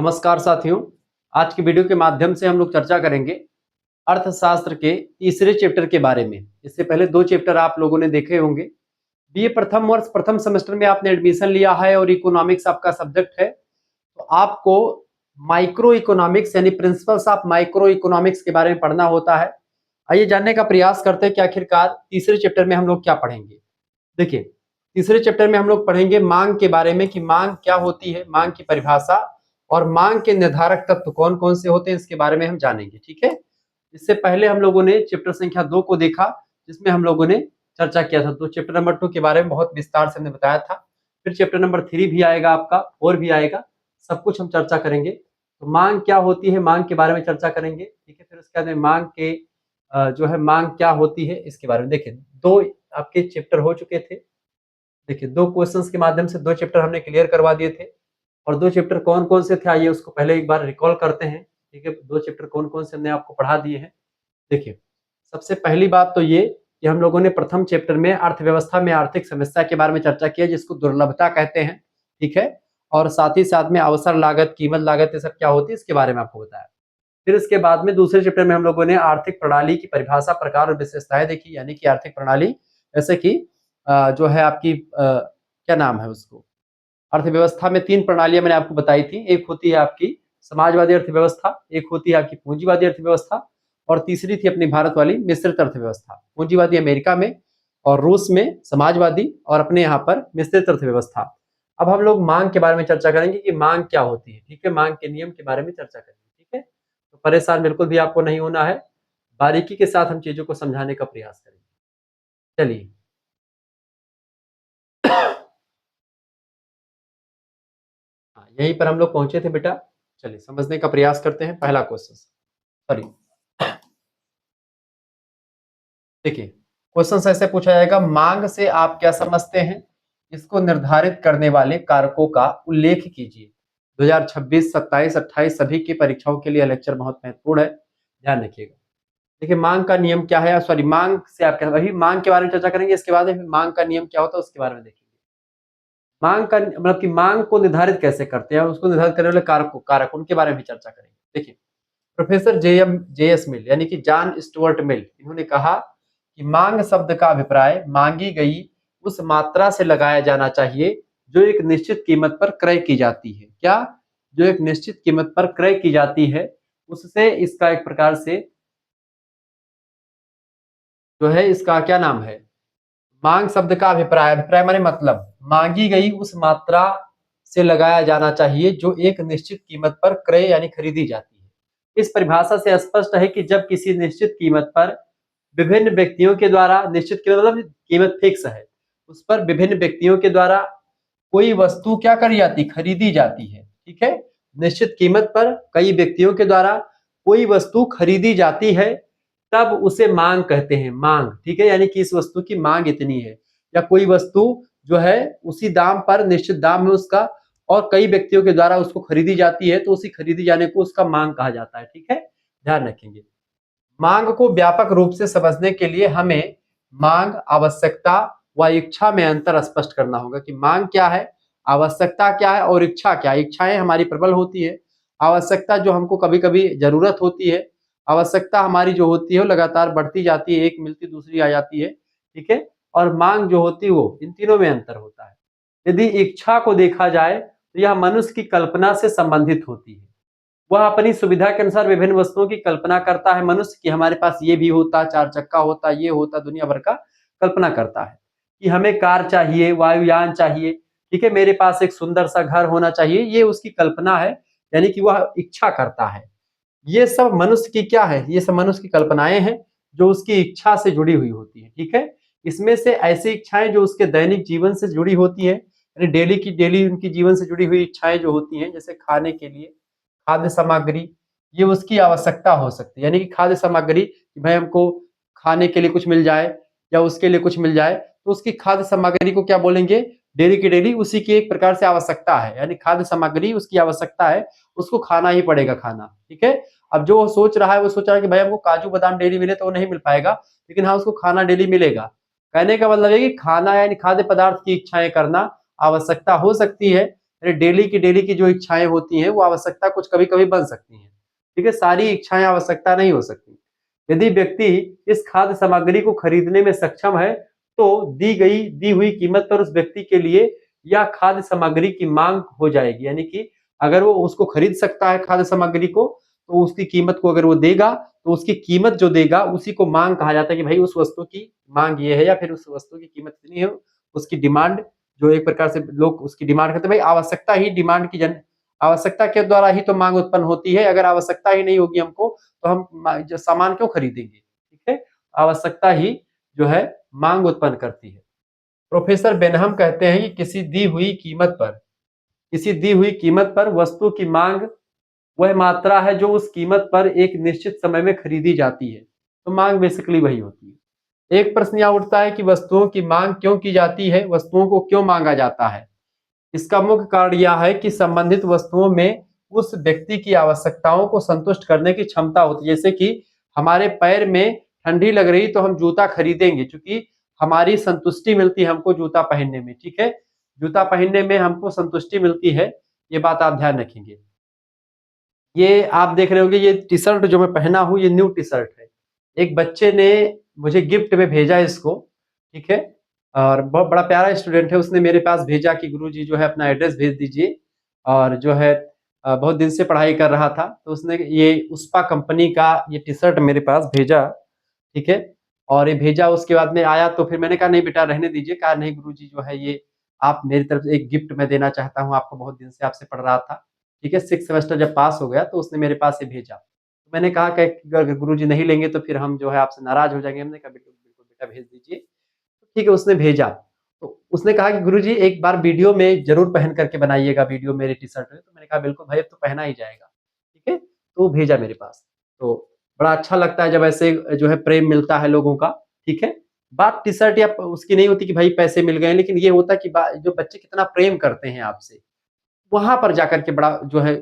नमस्कार साथियों। आज की वीडियो के माध्यम से हम लोग चर्चा करेंगे अर्थशास्त्र के तीसरे चैप्टर के बारे में। इससे पहले 2 चैप्टर आप लोगों ने देखे होंगे। बीए प्रथम वर्ष प्रथम सेमेस्टर में आपने एडमिशन लिया है और इकोनॉमिक्स आपका सब्जेक्ट है, तो आपको माइक्रो इकोनॉमिक्स यानी प्रिंसिपल्स ऑफ माइक्रो इकोनॉमिक्स के बारे में पढ़ना होता है। आइए जानने का प्रयास करते हैं कि आखिरकार तीसरे चैप्टर में हम लोग क्या पढ़ेंगे। देखिए, तीसरे चैप्टर में हम लोग पढ़ेंगे मांग के बारे में कि मांग क्या होती है, मांग की परिभाषा और मांग के निर्धारक तत्व कौन कौन से होते हैं, इसके बारे में हम जानेंगे। ठीक है, इससे पहले हम लोगों ने चैप्टर संख्या 2 को देखा, जिसमें हम लोगों ने चर्चा किया था। तो चैप्टर नंबर 2 के बारे में बहुत विस्तार से हमने बताया था। फिर चैप्टर नंबर 3 भी आएगा, आपका 4 भी आएगा, सब कुछ हम चर्चा करेंगे। तो मांग क्या होती है, मांग के बारे में चर्चा करेंगे। ठीक है, फिर उसके बाद में मांग के जो है मांग क्या होती है इसके बारे में। देखिए, 2 आपके चैप्टर हो चुके थे। देखिए, 2 क्वेश्चंस के माध्यम से 2 चैप्टर हमने क्लियर करवा दिए थे। और 2 चैप्टर कौन-कौन से थे, आइए उसको पहले एक बार रिकॉल करते हैं। ठीक है, 2 चैप्टर कौन-कौन से हमने आपको पढ़ा दिए हैं। देखिए, सबसे पहली बात तो ये कि हम लोगों ने प्रथम चैप्टर में अर्थव्यवस्था में आर्थिक समस्या के बारे में चर्चा की है, जिसको दुर्लभता कहते हैं। ठीक है, और साथ ही साथ में अवसर लागत, कीमत लागत, ये सब क्या होती है इसके बारे में आपको बताया। फिर इसके बाद में दूसरे चैप्टर में हम लोगों ने आर्थिक प्रणाली की परिभाषा, प्रकार और विशेषताएं देखी। यानी कि आर्थिक प्रणाली जैसे कि जो है आपकी क्या नाम है उसको, अर्थव्यवस्था में 3 प्रणालियां मैंने आपको बताई थी। एक होती है आपकी समाजवादी अर्थव्यवस्था, एक होती है आपकी पूंजीवादी अर्थव्यवस्था और तीसरी थी अपनी भारत वाली मिश्रित अर्थव्यवस्था। पूंजीवादी अमेरिका में और रूस में समाजवादी और अपने यहाँ पर मिश्रित अर्थव्यवस्था। अब हम लोग मांग के बारे में चर्चा करेंगे कि मांग क्या होती है। ठीक है, मांग के नियम के बारे में चर्चा करेंगे। ठीक है, तो परेशान बिल्कुल भी आपको नहीं होना है, बारीकी के साथ हम चीजों को समझाने का प्रयास करेंगे। चलिए, हाँ, यहीं पर हम लोग पहुंचे थे बेटा। चलिए समझने का प्रयास करते हैं। पहला क्वेश्चन, सॉरी, देखिए क्वेश्चन ऐसे पूछा जाएगा, मांग से आप क्या समझते हैं, इसको निर्धारित करने वाले कारकों का उल्लेख कीजिए। 2026, 27, 28 सभी की परीक्षाओं के लिए लेक्चर बहुत महत्वपूर्ण है, ध्यान रखिएगा। देखिए, मांग का नियम क्या है, सॉरी, मांग से आप क्या, वही मांग के बारे में चर्चा करेंगे। इसके बाद मांग का नियम क्या होता है उसके बारे में देखेंगे। मांग का मतलब कि मांग को निर्धारित कैसे करते हैं, उसको निर्धारित करने वाले कारक उनके बारे में भी चर्चा करेंगे। देखिए, प्रोफेसर JS मिल यानी कि जॉन स्टुअर्ट मिल, इन्होंने कहा कि मांग शब्द का अभिप्राय मांगी गई उस मात्रा से लगाया जाना चाहिए जो एक निश्चित कीमत पर क्रय की जाती है। क्या? जो एक निश्चित कीमत पर क्रय की जाती है, उससे इसका एक प्रकार से जो है इसका क्या नाम है, मांग शब्द का अभिप्राय, अभिप्राय माने मतलब, मांगी गई उस मात्रा से लगाया जाना चाहिए जो एक निश्चित कीमत पर क्रय यानी खरीदी जाती है। इस परिभाषा से स्पष्ट है कि जब किसी निश्चित कीमत पर विभिन्न व्यक्तियों के द्वारा, निश्चित कीमत मतलब कीमत फिक्स है, उस पर विभिन्न व्यक्तियों के द्वारा कोई वस्तु क्या करी जाती, खरीदी जाती है। ठीक है, निश्चित कीमत पर कई व्यक्तियों के द्वारा कोई वस्तु खरीदी जाती है, तब उसे मांग कहते हैं, मांग। ठीक है, यानी कि इस वस्तु की मांग इतनी है, या कोई वस्तु जो है उसी दाम पर, निश्चित दाम है उसका, और कई व्यक्तियों के द्वारा उसको खरीदी जाती है, तो उसी खरीदी जाने को उसका मांग कहा जाता है। ठीक है, ध्यान रखेंगे। मांग को व्यापक रूप से समझने के लिए हमें मांग, आवश्यकता व इच्छा में अंतर स्पष्ट करना होगा कि मांग क्या है, आवश्यकता क्या है और इच्छा क्या है। इच्छाएं हमारी प्रबल होती है, आवश्यकता जो हमको कभी कभी जरूरत होती है, आवश्यकता हमारी जो होती है वो लगातार बढ़ती जाती है, एक मिलती दूसरी आ जाती है। ठीक है, और मांग जो होती है वो, इन तीनों में अंतर होता है। यदि इच्छा को देखा जाए तो यह मनुष्य की कल्पना से संबंधित होती है। वह अपनी सुविधा के अनुसार विभिन्न वस्तुओं की कल्पना करता है। मनुष्य कि हमारे पास ये भी होता, 4 चक्का होता, ये होता, दुनिया भर का कल्पना करता है कि हमें कार चाहिए, वायुयान चाहिए। ठीक है, मेरे पास एक सुंदर सा घर होना चाहिए, ये उसकी कल्पना है, यानी कि वह इच्छा करता है। ये सब मनुष्य की क्या है, ये सब मनुष्य की कल्पनाएं हैं जो उसकी इच्छा से जुड़ी हुई होती है। ठीक है, इसमें से ऐसी इच्छाएं जो उसके दैनिक जीवन से जुड़ी होती है, यानी डेली की डेली उनकी जीवन से जुड़ी हुई इच्छाएं जो होती हैं, जैसे खाने के लिए खाद्य सामग्री, ये उसकी आवश्यकता हो सकती है। यानी कि खाद्य सामग्री, भाई हमको खाने के लिए कुछ मिल जाए या उसके लिए कुछ मिल जाए, तो उसकी खाद्य सामग्री को क्या बोलेंगे, डेली की डेली उसी की एक प्रकार से आवश्यकता है, यानी खाद्य सामग्री उसकी आवश्यकता है, उसको खाना ही पड़ेगा खाना। ठीक है, अब जो वो सोच रहा है, वो सोच रहा है कि भाई हमको काजू बादाम डेली मिले, तो वो नहीं मिल पाएगा, लेकिन हाँ उसको खाना डेली मिलेगा। कहने का मतलब है कि खाना यानी खाद्य पदार्थ की इच्छाएं करना आवश्यकता हो सकती है, यानी डेली की जो इच्छाएं होती हैं वो आवश्यकता कुछ कभी कभी बन सकती हैं। ठीक है, सारी इच्छाएं आवश्यकता नहीं हो सकती। यदि व्यक्ति इस खाद्य सामग्री को खरीदने में सक्षम है तो दी हुई कीमत पर उस व्यक्ति के लिए यह खाद्य सामग्री की मांग हो जाएगी। यानी कि अगर वो उसको खरीद सकता है खाद्य सामग्री को, तो उसकी कीमत को अगर वो देगा तो उसकी कीमत जो देगा उसी को मांग कहा जाता है कि भाई उस वस्तु की मांग ये है या फिर उस वस्तु की कीमत इतनी है। उसकी डिमांड जो एक प्रकार से लोग उसकी डिमांड करते हैं, भाई आवश्यकता ही डिमांड की आवश्यकता के द्वारा ही तो मांग उत्पन्न होती है। अगर आवश्यकता ही नहीं होगी हमको तो हम जो सामान क्यों खरीदेंगे। ठीक है, आवश्यकता ही जो है मांग उत्पन्न करती है। प्रोफेसर बेनहम कहते हैं कि किसी दी हुई कीमत पर वस्तु की मांग वह मात्रा है जो उस कीमत पर एक निश्चित समय में खरीदी जाती है। तो मांग बेसिकली वही होती है। एक प्रश्न यह उठता है कि वस्तुओं की मांग क्यों की जाती है, वस्तुओं को क्यों मांगा जाता है। इसका मुख्य कारण यह है कि संबंधित वस्तुओं में उस व्यक्ति की आवश्यकताओं को संतुष्ट करने की क्षमता होती है। जैसे कि हमारे पैर में ठंडी लग रही तो हम जूता खरीदेंगे, क्योंकि हमारी संतुष्टि मिलती है हमको जूता पहनने में। ठीक है, जूता पहनने में हमको संतुष्टि मिलती है, ये बात आप ध्यान रखेंगे। ये आप देख रहे होंगे, ये टी शर्ट जो मैं पहना हूं ये न्यू टी शर्ट है। एक बच्चे ने मुझे गिफ्ट में भेजा इसको। ठीक है, और बहुत बड़ा प्यारा स्टूडेंट है, उसने मेरे पास भेजा कि गुरुजी जो है अपना एड्रेस भेज दीजिए। और जो है बहुत दिन से पढ़ाई कर रहा था तो उसने ये उस्पा कंपनी का ये टी शर्ट मेरे पास भेजा। ठीक है, और ये भेजा उसके बाद में आया तो फिर मैंने कहा नहीं बेटा रहने दीजिए। कहा नहीं गुरुजी जो है ये आप मेरी तरफ से एक गिफ्ट मैं देना चाहता हूँ आपको, बहुत दिन से आपसे पढ़ रहा था। ठीक है, 6th सेमेस्टर जब पास हो गया तो उसने मेरे पास ये भेजा। तो मैंने कहा कि अगर गुरुजी नहीं लेंगे तो फिर हम जो है आपसे नाराज हो जाएंगे। हमने कहा बिल्कुल बिल्कुल बेटा भेज दीजिए। तो ठीक है, उसने भेजा। तो उसने कहा कि गुरुजी एक बार वीडियो में जरूर पहन करके बनाइएगा वीडियो मेरे टी शर्ट में। तो मैंने कहा बिल्कुल भाई अब तो पहना ही जाएगा। ठीक है, तो वो भेजा मेरे पास। तो बड़ा अच्छा लगता है जब ऐसे जो है प्रेम मिलता है लोगों का। ठीक है, बात टी शर्ट या उसकी नहीं होती कि भाई पैसे मिल गए, लेकिन ये होता है कि जो बच्चे कितना प्रेम करते हैं आपसे, वहां पर जाकर के बड़ा जो है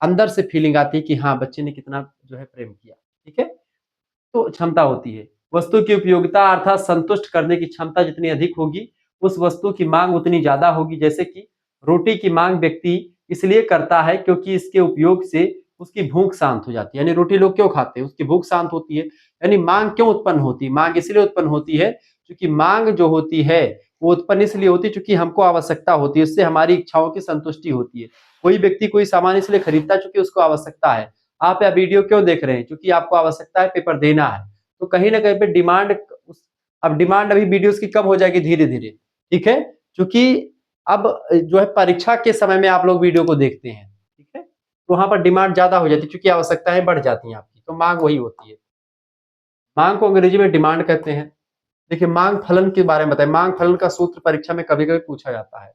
अंदर से फीलिंग आती है कि हाँ बच्चे ने कितना जो है प्रेम किया। ठीक है, तो क्षमता होती है। वस्तु की उपयोगिता अर्थात संतुष्ट करने की क्षमता जितनी अधिक होगी उस वस्तु की मांग उतनी ज्यादा होगी। जैसे कि रोटी की मांग व्यक्ति इसलिए करता है क्योंकि इसके उपयोग से उसकी भूख शांत हो जाती है। यानी रोटी लोग क्यों खाते हैं, उसकी भूख शांत होती है। यानी मांग क्यों उत्पन्न होती है, मांग इसलिए उत्पन्न होती है क्योंकि मांग जो होती है वो उत्पन्न इसलिए होती है क्योंकि हमको आवश्यकता होती है, उससे हमारी इच्छाओं की संतुष्टि होती है। कोई व्यक्ति कोई सामान इसलिए खरीदता है क्योंकि उसको आवश्यकता है। आप यह वीडियो क्यों देख रहे हैं, क्योंकि आपको आवश्यकता है, पेपर देना है। तो कहीं ना कहीं पे डिमांड, अब डिमांड अभी वीडियोस की कब हो जाएगी धीरे धीरे। ठीक है, क्योंकि अब जो है परीक्षा के समय में आप लोग वीडियो को देखते हैं। ठीक है, तो वहां पर डिमांड ज्यादा हो जाती है क्योंकि आवश्यकताएं बढ़ जाती हैं आपकी, तो मांग वही होती है। मांग को अंग्रेजी में डिमांड कहते हैं। देखिए मांग फलन के बारे में बताएं। मांग फलन का सूत्र परीक्षा में कभी कभी पूछा जाता है।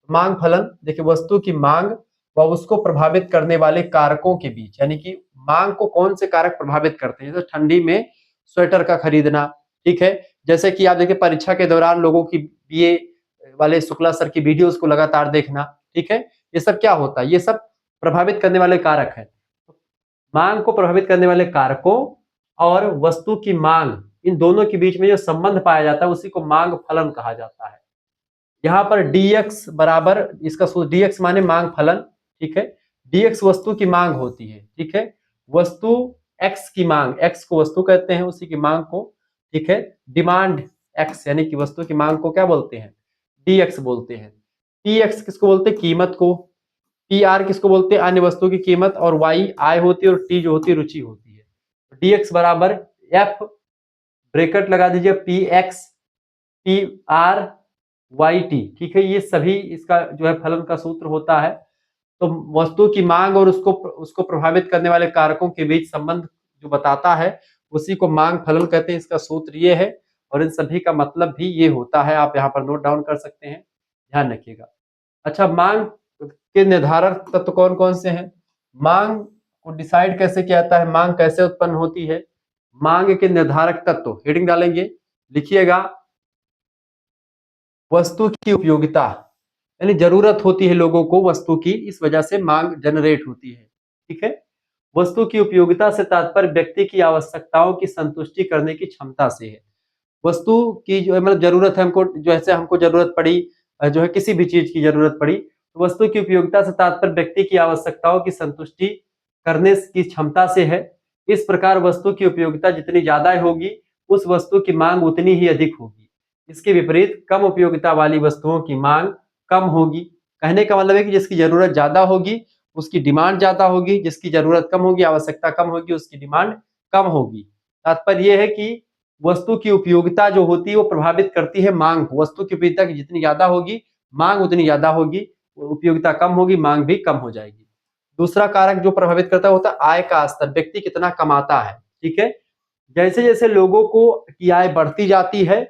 मांग फलन देखिए वस्तु की मांग व उसको प्रभावित करने वाले कारकों के बीच, यानी कि मांग को कौन से कारक प्रभावित करते हैं। जैसे ठंडी में स्वेटर का खरीदना। ठीक है, जैसे कि आप देखिए परीक्षा के दौरान लोगों की बीए वाले शुक्ला सर की वीडियोस को लगातार देखना। ठीक है, ये सब क्या होता है, ये सब प्रभावित करने वाले कारक है। मांग को प्रभावित करने वाले कारकों और वस्तु की मांग, इन दोनों के बीच में जो संबंध पाया जाता है उसी को मांग फलन कहा जाता है। यहाँ पर dx बराबर, इसका सूत्र dx माने मांग फलन। ठीक है, dx वस्तु की मांग होती है। ठीक है, वस्तु x की मांग, x को वस्तु कहते हैं उसी की मांग को। ठीक है, डिमांड x यानी कि वस्तु की मांग को क्या बोलते हैं, dx बोलते हैं। px किसको बोलते हैं, कीमत को। pr किसको बोलते हैं, अन्य वस्तु की कीमत। और y आय होती है और t जो होती है रुचि होती है। dx बराबर f, ब्रैकेट लगा दीजिए, px pr yt। ठीक है, ये सभी इसका जो है फलन का सूत्र होता है। तो वस्तु की मांग और उसको प्रभावित करने वाले कारकों के बीच संबंध जो बताता है उसी को मांग फलन कहते हैं। इसका सूत्र ये है और इन सभी का मतलब भी ये होता है। आप यहाँ पर नोट डाउन कर सकते हैं, ध्यान रखिएगा। अच्छा, मांग के निर्धारक तत्व कौन कौन से हैं, मांग को डिसाइड कैसे किया जाता है, मांग कैसे उत्पन्न होती है। मांग के निर्धारक तत्व हेडिंग डालेंगे, लिखिएगा वस्तु की उपयोगिता, यानी जरूरत होती है लोगों को वस्तु की, इस वजह से मांग जनरेट होती है। ठीक है, वस्तु की उपयोगिता से तात्पर्य व्यक्ति की आवश्यकताओं की संतुष्टि करने की क्षमता से है। वस्तु की जो मतलब जरूरत है हमको, जैसे हमको जरूरत पड़ी जो है किसी भी चीज की जरूरत पड़ी तो वस्तु की उपयोगिता से तात्पर्य व्यक्ति की आवश्यकताओं की संतुष्टि करने की क्षमता से है। इस प्रकार वस्तु की उपयोगिता जितनी ज्यादा होगी, उस वस्तु की मांग उतनी ही अधिक होगी। इसके विपरीत कम उपयोगिता वाली वस्तुओं की मांग कम होगी। कहने का मतलब है कि जिसकी जरूरत ज्यादा होगी उसकी डिमांड ज्यादा होगी, जिसकी जरूरत कम होगी, आवश्यकता कम होगी, उसकी डिमांड कम होगी। तात्पर्य यह है कि वस्तु की उपयोगिता जो होती है वो प्रभावित करती है मांग को। वस्तु की उपयोगिता जितनी ज्यादा होगी, मांग उतनी ज्यादा होगी, उपयोगिता कम होगी, मांग भी कम हो जाएगी। दूसरा कारक जो प्रभावित करता है होता है आय का स्तर, व्यक्ति कितना कमाता है। ठीक है, जैसे जैसे लोगों को की आय बढ़ती जाती है,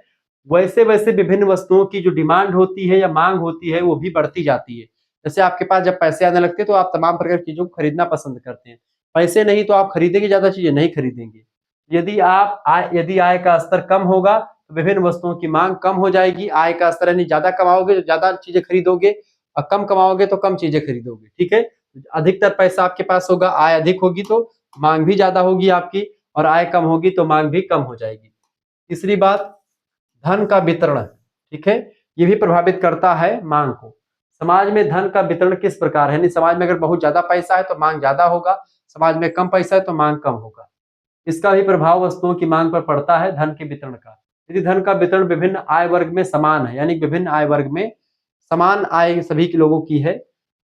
वैसे वैसे विभिन्न वस्तुओं की जो डिमांड होती है या मांग होती है वो भी बढ़ती जाती है। जैसे आपके पास जब पैसे आने लगते हैं तो आप तमाम प्रकार की चीजों को खरीदना पसंद करते हैं। पैसे नहीं तो आप खरीदेंगे, ज्यादा चीजें नहीं खरीदेंगे। यदि आय का स्तर कम होगा तो विभिन्न वस्तुओं की मांग कम हो जाएगी। आय का स्तर यानी ज्यादा कमाओगे तो ज्यादा चीजें खरीदोगे, और कम कमाओगे तो कम चीजें खरीदोगे। ठीक है, अधिकतर पैसा आपके पास होगा, आय अधिक होगी तो मांग भी ज्यादा होगी आपकी, और आय कम होगी तो मांग भी कम हो जाएगी। तीसरी बात, धन का वितरण। ठीक है, ये भी प्रभावित करता है मांग को। समाज में धन का वितरण किस प्रकार है, यानी समाज में अगर बहुत ज्यादा पैसा है तो मांग ज्यादा होगा, समाज में कम पैसा है तो मांग कम होगा। इसका भी प्रभाव वस्तुओं की मांग पर पड़ता है, धन के वितरण का। यदि धन का वितरण विभिन्न आय वर्ग में समान है, यानी विभिन्न आय वर्ग में समान आय सभी के लोगों की है,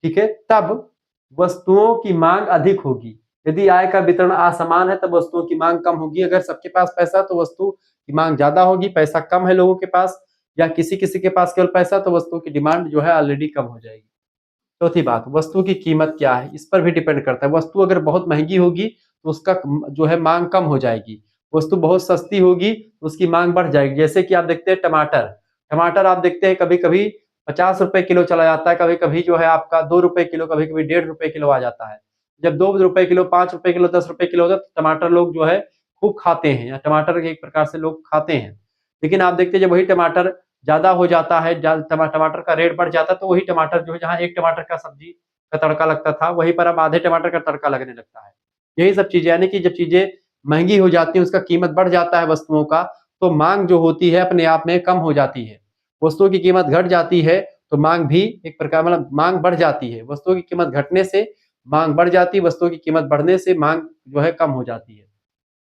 ठीक है, तब वस्तुओं की मांग अधिक होगी। यदि आय का वितरण असमान है तब वस्तुओं की मांग कम होगी। अगर सबके पास पैसा तो वस्तु की मांग ज्यादा होगी, पैसा कम है लोगों के पास या किसी किसी के पास केवल पैसा, तो वस्तुओं की डिमांड जो है ऑलरेडी कम हो जाएगी। चौथी बात, वस्तु की कीमत क्या है, इस पर भी डिपेंड करता है। वस्तु अगर बहुत महंगी होगी तो उसका जो है मांग कम हो जाएगी। वस्तु बहुत सस्ती होगी तो उसकी मांग बढ़ जाएगी। जैसे कि आप देखते हैं टमाटर, टमाटर आप देखते हैं कभी कभी 50 रुपए किलो चला जाता है, कभी कभी जो है आपका 2 रुपए किलो, कभी कभी 1.5 रुपए किलो आ जाता है। जब 2 रुपए किलो, 5 रुपए किलो, 10 रुपए किलो होता है तो टमाटर लोग जो है खूब खाते हैं, या टमाटर एक प्रकार से लोग खाते हैं। लेकिन आप देखते हैं जब वही टमाटर ज्यादा हो जाता है, टमाटर का रेट बढ़ जाता है, तो वही टमाटर जो है जहाँ एक टमाटर का सब्जी का तड़का लगता था वहीं पर अब आधे टमाटर का तड़का लगने लगता है। यही सब चीजें, यानी कि जब चीजें महंगी हो जाती है, उसका कीमत बढ़ जाता है वस्तुओं का, तो मांग जो होती है अपने आप में कम हो जाती है। वस्तुओं की कीमत घट जाती है तो मांग भी एक प्रकार मतलब मांग बढ़ जाती है। वस्तुओं की कीमत घटने से मांग बढ़ जाती है, वस्तुओं की कीमत बढ़ने से मांग जो है कम हो जाती है।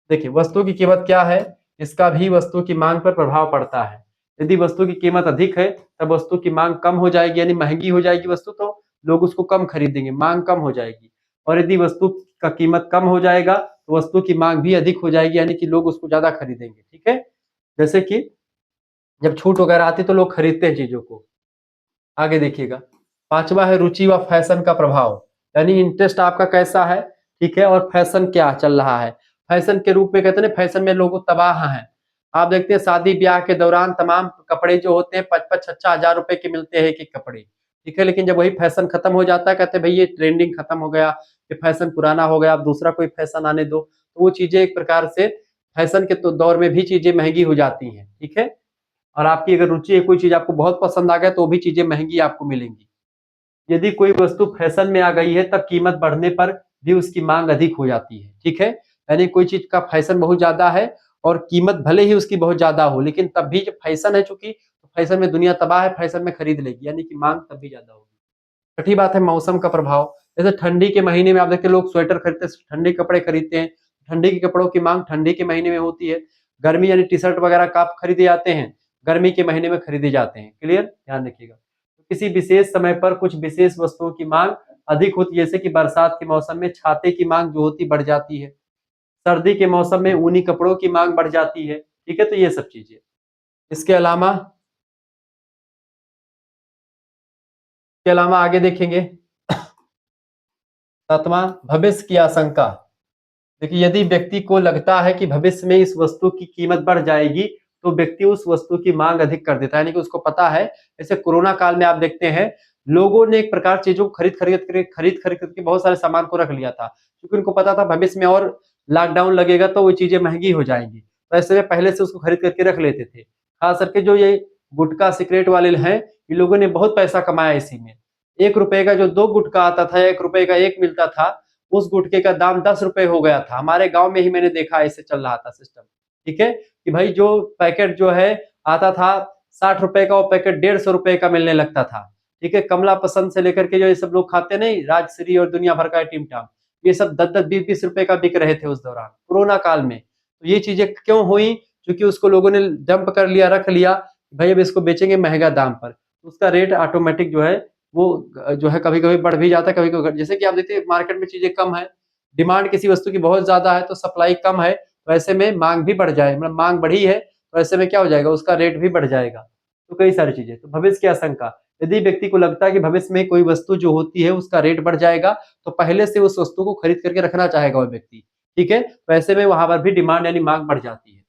देखिए वस्तु की कीमत क्या है, इसका भी वस्तु की मांग पर प्रभाव पड़ता है। यदि वस्तु की कीमत अधिक है तब वस्तु की मांग कम हो जाएगी, यानी महंगी हो जाएगी वस्तु, तो लोग उसको कम खरीदेंगे, मांग कम हो जाएगी। और यदि वस्तु का कीमत कम हो जाएगा तो वस्तु की मांग भी अधिक हो जाएगी, यानी कि लोग उसको ज्यादा खरीदेंगे। ठीक है, जैसे कि जब छूट वगैरह आती है तो लोग खरीदते हैं चीजों को। आगे देखिएगा, पांचवा है रुचि व फैशन का प्रभाव, यानी इंटरेस्ट आपका कैसा है। ठीक है, और फैशन क्या चल रहा है। फैशन के रूप में कहते हैं फैशन में लोग तबाह हैं। आप देखते हैं शादी ब्याह के दौरान तमाम कपड़े जो होते हैं 5-5 6-6 हजार रुपए के मिलते हैं एक एक कपड़े। ठीक है, लेकिन जब वही फैशन खत्म हो जाता है, कहते हैं भाई ये ट्रेंडिंग खत्म हो गया, ये फैशन पुराना हो गया, अब दूसरा कोई फैशन आने दो। तो वो चीजें एक प्रकार से फैशन के तो दौर में भी चीजें महंगी हो जाती हैं। ठीक है, और आपकी अगर रुचि है, कोई चीज आपको बहुत पसंद आ गया तो वो भी चीजें महंगी आपको मिलेंगी। यदि कोई वस्तु फैशन में आ गई है तब कीमत बढ़ने पर भी उसकी मांग अधिक हो जाती है। ठीक है, यानी कोई चीज का फैशन बहुत ज्यादा है और कीमत भले ही उसकी बहुत ज्यादा हो, लेकिन तब भी जब फैशन है, चूंकि तो फैशन में दुनिया तबाह है, फैशन में खरीद लेगी, यानी कि मांग तब भी ज्यादा होगी। छठी बात है मौसम का प्रभाव। जैसे ठंडी के महीने में आप देखते हैं लोग स्वेटर खरीदते हैं, ठंडी कपड़े खरीदते हैं। ठंडी के कपड़ों की मांग ठंडी के महीने में होती है। गर्मी यानी टी शर्ट वगैरह का खरीदे जाते हैं, गर्मी के महीने में खरीदे जाते हैं। क्लियर, ध्यान रखिएगा। तो किसी विशेष समय पर कुछ विशेष वस्तुओं की मांग अधिक होती है, जैसे कि बरसात के मौसम में छाते की मांग जो होती बढ़ जाती है, सर्दी के मौसम में ऊनी कपड़ों की मांग बढ़ जाती है। ठीक है, तो ये सब चीजें। इसके अलावा आगे देखेंगे, सातवां, भविष्य की आशंका। देखिए यदि व्यक्ति को लगता है कि भविष्य में इस वस्तु की कीमत बढ़ जाएगी तो व्यक्ति उस वस्तु की मांग अधिक कर देता है, यानी कि उसको पता है। जैसे कोरोना काल में आप देखते हैं लोगों ने एक प्रकार चीजों को खरीद खरीद करके बहुत सारे सामान को रख लिया था, क्योंकि उनको पता था भविष्य में और लॉकडाउन लगेगा तो वो चीजें महंगी हो जाएंगी, तो ऐसे में पहले से उसको खरीद करके रख लेते थे। खास करके जो ये गुटखा सिगरेट वाले हैं, ये लोगों ने बहुत पैसा कमाया इसी में। 1 रुपए का जो 2 गुटखा आता था, 1 रुपए का एक मिलता था, उस गुटखे का दाम 10 रुपए हो गया था। हमारे गांव में ही मैंने देखा ऐसे चल रहा था सिस्टम। ठीक है, कि भाई जो पैकेट जो है आता था 60 रुपए का, वो पैकेट 150 रुपए का मिलने लगता था। ठीक है, कमला पसंद से लेकर के जो ये सब लोग खाते नहीं, राजश्री और दुनिया भर का टीम-टाम, ये सब 10-10 20-20 रुपए का बिक रहे थे उस दौरान, कोरोना काल में। तो ये चीजें क्यों हुई? क्योंकि उसको लोगों ने डंप कर लिया, रख लिया, भाई अब इसको बेचेंगे महंगा दाम पर। उसका रेट ऑटोमेटिक जो है वो जो है कभी-कभी बढ़ भी जाता है, कभी-कभी घट, जैसे कि आप देखते हैं मार्केट में चीजें कम है, डिमांड किसी वस्तु की बहुत ज्यादा है तो सप्लाई कम है, तो ऐसे में मांग भी बढ़ जाए, मतलब मांग बढ़ी है तो ऐसे में क्या हो जाएगा, उसका रेट भी बढ़ जाएगा। तो कई सारी चीजें, तो भविष्य की आशंका, यदि व्यक्ति को लगता है कि भविष्य में कोई वस्तु जो होती है उसका रेट बढ़ जाएगा, तो पहले से उस वस्तु को खरीद करके रखना चाहेगा वो व्यक्ति, ठीक है, तो ऐसे में वहां पर भी डिमांड यानी मांग बढ़ जाती है।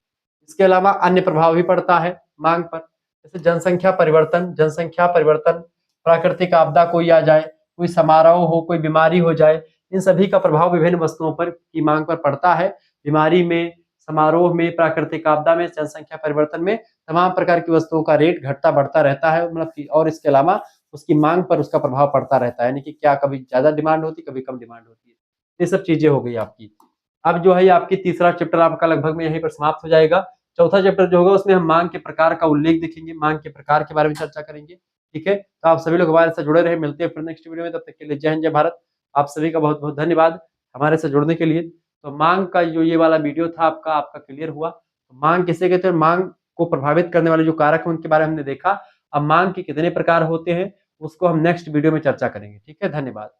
इसके अलावा अन्य प्रभाव भी पड़ता है मांग पर, जैसे जनसंख्या परिवर्तन, प्राकृतिक आपदा कोई आ जाए, कोई समारोह हो, कोई बीमारी हो जाए, इन सभी का प्रभाव विभिन्न वस्तुओं पर की मांग पर पड़ता है। बीमारी में, समारोह में, प्राकृतिक आपदा में, जनसंख्या परिवर्तन में तमाम प्रकार की वस्तुओं का रेट घटता बढ़ता रहता है, मतलब कि और इसके अलावा उसकी मांग पर उसका प्रभाव पड़ता रहता है, यानी कि क्या कभी ज्यादा डिमांड होती है, कभी कम डिमांड होती है। ये सब चीजें हो गई आपकी। अब जो है ये आपकी तीसरा चैप्टर आपका लगभग में यहीं पर समाप्त हो जाएगा। चौथा चैप्टर जो होगा उसमें हम मांग के प्रकार का उल्लेख देखेंगे, मांग के प्रकार के बारे में चर्चा करेंगे, ठीक है। तो आप सभी लोग हमारे साथ जुड़े रहे, मिलते हैं फिर नेक्स्ट वीडियो में, तब तक के लिए जय हिंद जय भारत। आप सभी का बहुत बहुत धन्यवाद हमारे साथ जुड़ने के लिए। तो मांग का जो ये वाला वीडियो था आपका आपका क्लियर हुआ। तो मांग किसे कहते हैं, मांग को प्रभावित करने वाले जो कारक हैं उनके बारे में हमने देखा। अब मांग के कितने प्रकार होते हैं उसको हम नेक्स्ट वीडियो में चर्चा करेंगे, ठीक है। धन्यवाद।